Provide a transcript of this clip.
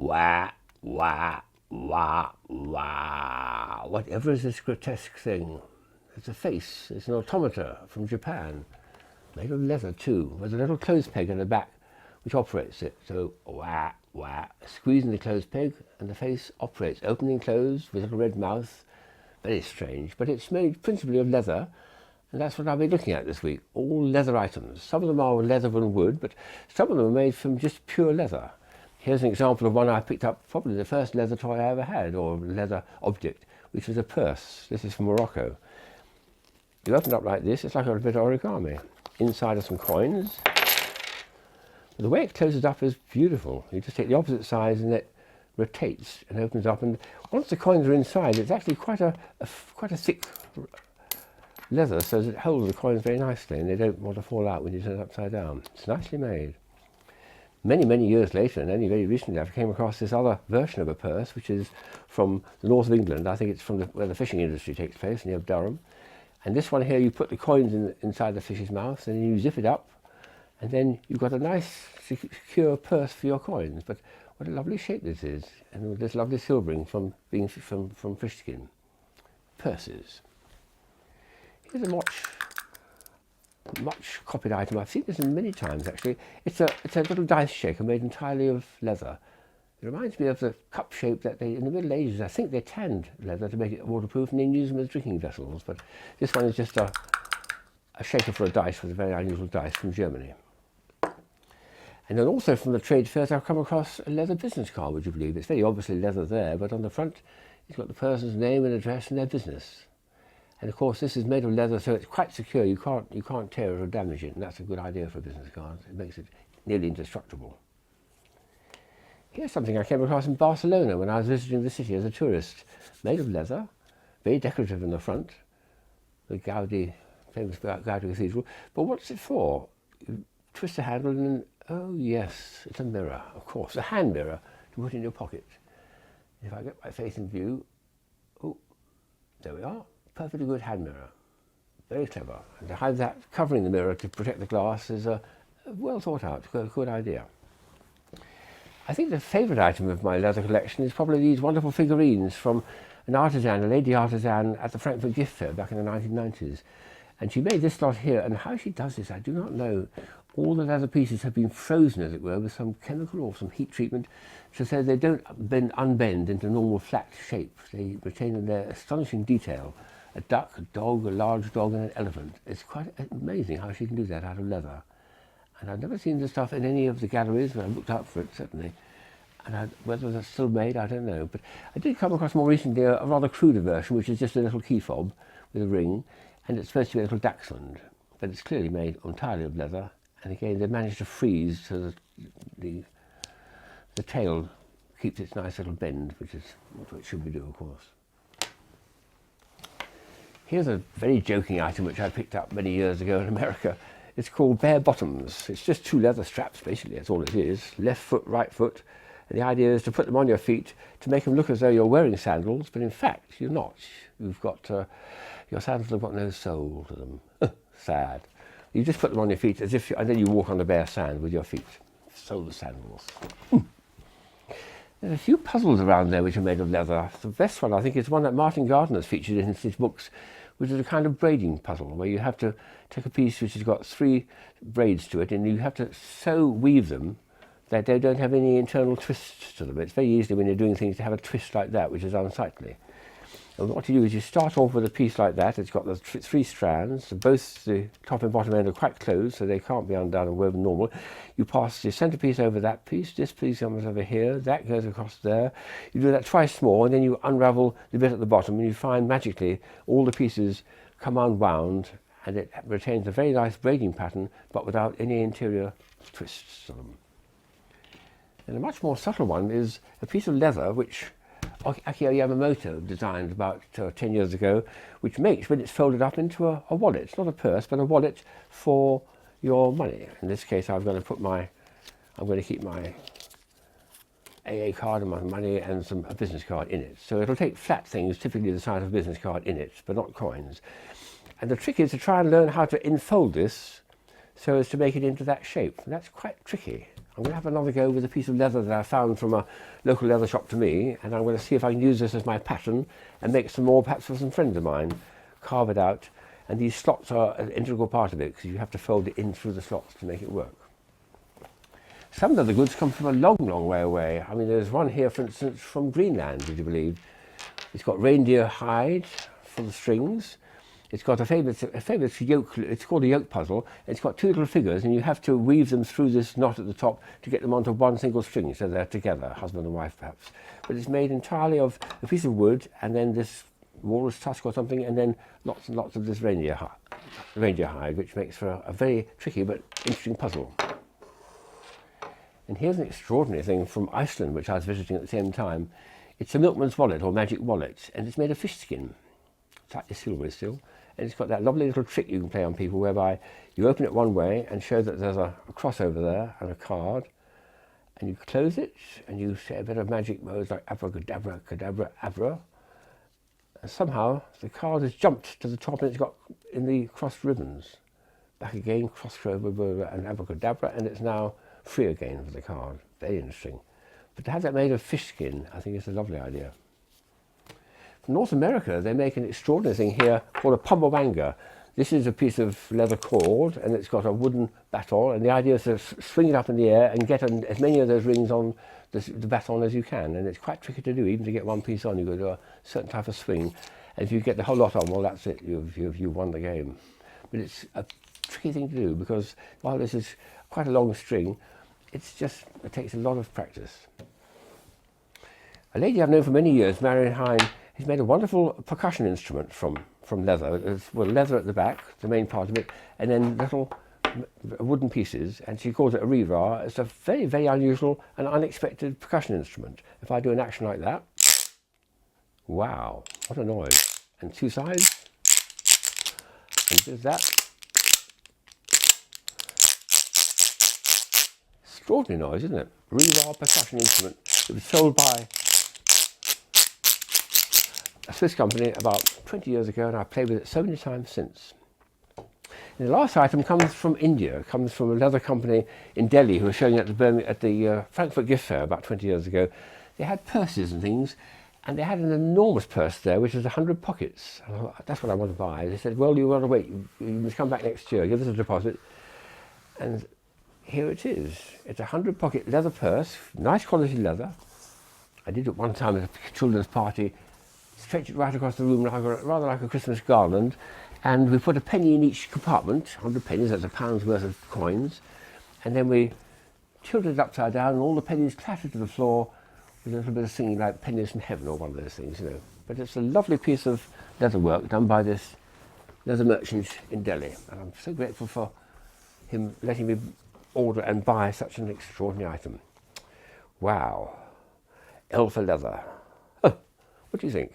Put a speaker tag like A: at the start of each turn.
A: wah, wah, wah, wah. Whatever is this grotesque thing? It's a face. It's an automata from Japan, made of leather too, with a little clothes peg in the back which operates it. So wah, wah, squeezing the clothes peg and the face operates, opening and closed with a little red mouth. Very strange, but it's made principally of leather, and that's what I'll be looking at this week. All leather items. Some of them are leather and wood, but some of them are made from just pure leather. Here's an example of one I picked up, probably the first leather toy I ever had, or leather object, which was a purse. This is from Morocco. You open it up like this, it's like a bit of origami. Inside are some coins. The way it closes up is beautiful. You just take the opposite side and it rotates and opens up, and once the coins are inside, it's actually quite a thick leather, so that it holds the coins very nicely and they don't want to fall out when you turn it upside down. It's nicely made. Many years later, and only very recently, I came across this other version of a purse, which is from the north of England. I think it's from where the fishing industry takes place, near Durham. And this one here, you put the coins inside the fish's mouth, and you zip it up, and then you've got a nice, secure purse for your coins. But what a lovely shape this is, and with this lovely silvering from fish skin. Purses. Here's a much copied item. I've seen this many times actually. It's a little dice shaker made entirely of leather. It reminds me of the cup shape that in the Middle Ages, I think they tanned leather to make it waterproof and then use them as drinking vessels. But this one is just a shaker for a dice with a very unusual dice from Germany. And then also from the trade fairs, I've come across a leather business card, would you believe? It's very obviously leather there, but on the front, it's got the person's name and address and their business. And of course, this is made of leather, so it's quite secure. You can't tear it or damage it, and that's a good idea for a business card. It makes it nearly indestructible. Here's something I came across in Barcelona when I was visiting the city as a tourist. Made of leather, very decorative in the front, the Gaudi, famous Gaudi Cathedral. But what's it for? You twist the handle and oh yes, it's a mirror, of course, a hand mirror to put in your pocket. If I get my face in view, oh, there we are. Perfectly good hand mirror. Very clever. And to have that covering the mirror to protect the glass is a well thought out, good idea. I think the favourite item of my leather collection is probably these wonderful figurines from an artisan, a lady artisan at the Frankfurt Gift Fair back in the 1990s. And she made this lot here, and how she does this I do not know. All the leather pieces have been frozen, as it were, with some chemical or some heat treatment, so they don't unbend into normal flat shape. They retain their astonishing detail. A duck, a dog, a large dog and an elephant. It's quite amazing how she can do that out of leather. And I've never seen this stuff in any of the galleries, but I've looked out for it certainly. And whether that's still made, I don't know. But I did come across more recently a rather cruder version, which is just a little key fob with a ring, and it's supposed to be a little dachshund. But it's clearly made entirely of leather. And again, they've managed to freeze so that the tail keeps its nice little bend, which is what it should be doing, of course. Here's a very joking item which I picked up many years ago in America. It's called bare bottoms. It's just two leather straps, basically, that's all it is. Left foot, right foot. And the idea is to put them on your feet to make them look as though you're wearing sandals, but in fact, you're not. You've got, your sandals have got no sole to them. Sad. You just put them on your feet as if, and then you walk on the bare sand with your feet. Soulless sandals. There's a few puzzles around there which are made of leather. The best one, I think, is one that Martin Gardner's featured in his books, which is a kind of braiding puzzle, where you have to take a piece which has got 3 braids to it, and you have to so weave them that they don't have any internal twists to them. It's very easy when you're doing things to have a twist like that, which is unsightly. And what you do is you start off with a piece like that. It's got the 3 strands. Both the top and bottom end are quite closed, so they can't be undone and woven normal. You pass the centrepiece over that piece. This piece comes over here. That goes across there. You do that twice more, and then you unravel the bit at the bottom, and you find magically all the pieces come unwound, and it retains a very nice braiding pattern, but without any interior twists to them. And a much more subtle one is a piece of leather which Akio Yamamoto designed about 10 years ago, which makes, when it's folded up, into a wallet. It's not a purse, but a wallet for your money. In this case, I'm going to keep my AA card and my money and a business card in it. So it'll take flat things, typically the size of a business card, in it, but not coins. And the trick is to try and learn how to enfold this so as to make it into that shape. And that's quite tricky. I'm going to have another go with a piece of leather that I found from a local leather shop to me, and I'm going to see if I can use this as my pattern and make some more perhaps for some friends of mine, carve it out, and these slots are an integral part of it because you have to fold it in through the slots to make it work. Some leather goods come from a long, long way away. I mean, there's one here, for instance, from Greenland, would you believe? It's got reindeer hide for the strings. It's got a famous yoke, it's called a yoke puzzle. It's got two little figures and you have to weave them through this knot at the top to get them onto one single string, so they're together, husband and wife perhaps. But it's made entirely of a piece of wood and then this walrus tusk or something, and then lots and lots of this reindeer hide, which makes for a very tricky but interesting puzzle. And here's an extraordinary thing from Iceland, which I was visiting at the same time. It's a milkman's wallet or magic wallet, and it's made of fish skin. Slightly silvery still, and it's got that lovely little trick you can play on people whereby you open it one way and show that there's a cross over there and a card, and you close it and you say a bit of magic words like abracadabra, cadabra, abra, and somehow the card has jumped to the top and it's got in the crossed ribbons. Back again, crossed over and abracadabra, and it's now free again for the card. Very interesting. But to have that made of fish skin, I think is a lovely idea. From North America, they make an extraordinary thing here called a pumbawanga. This is a piece of leather cord, and it's got a wooden baton, and the idea is to swing it up in the air and get as many of those rings on the baton as you can. And it's quite tricky to do, even to get one piece on. You've got to do a certain type of swing, and if you get the whole lot on, well, that's it. You've won the game. But it's a tricky thing to do because while this is quite a long string, it takes a lot of practice. A lady I've known for many years, Marion Hine, has made a wonderful percussion instrument from leather. It's leather at the back, the main part of it, and then little wooden pieces, and she calls it a rira. It's a very, very unusual and unexpected percussion instrument. If I do an action like that, wow, what a noise. And two sides, and does that. Extraordinary noise, isn't it? Rira percussion instrument. It was sold by a Swiss company about 20 years ago, and I've played with it so many times since. And the last item comes from India. It comes from a leather company in Delhi who were showing it at the Frankfurt Gift Fair about 20 years ago. They had purses and things, and they had an enormous purse there, which was 100 pockets. And I thought, that's what I want to buy. They said, well, you've got to wait. You must come back next year. Give us a deposit. And here it is. It's a 100-pocket leather purse, nice quality leather. I did it one time at a children's party. Stretch it right across the room, rather like a Christmas garland, and we put a penny in each compartment, 100 pennies, that's £1 worth of coins, and then we tilted it upside down and all the pennies clattered to the floor with a little bit of singing like Pennies from Heaven or one of those things, you know. But it's a lovely piece of leather work done by this leather merchant in Delhi, and I'm so grateful for him letting me order and buy such an extraordinary item. Wow, Elfa leather. Oh, what do you think?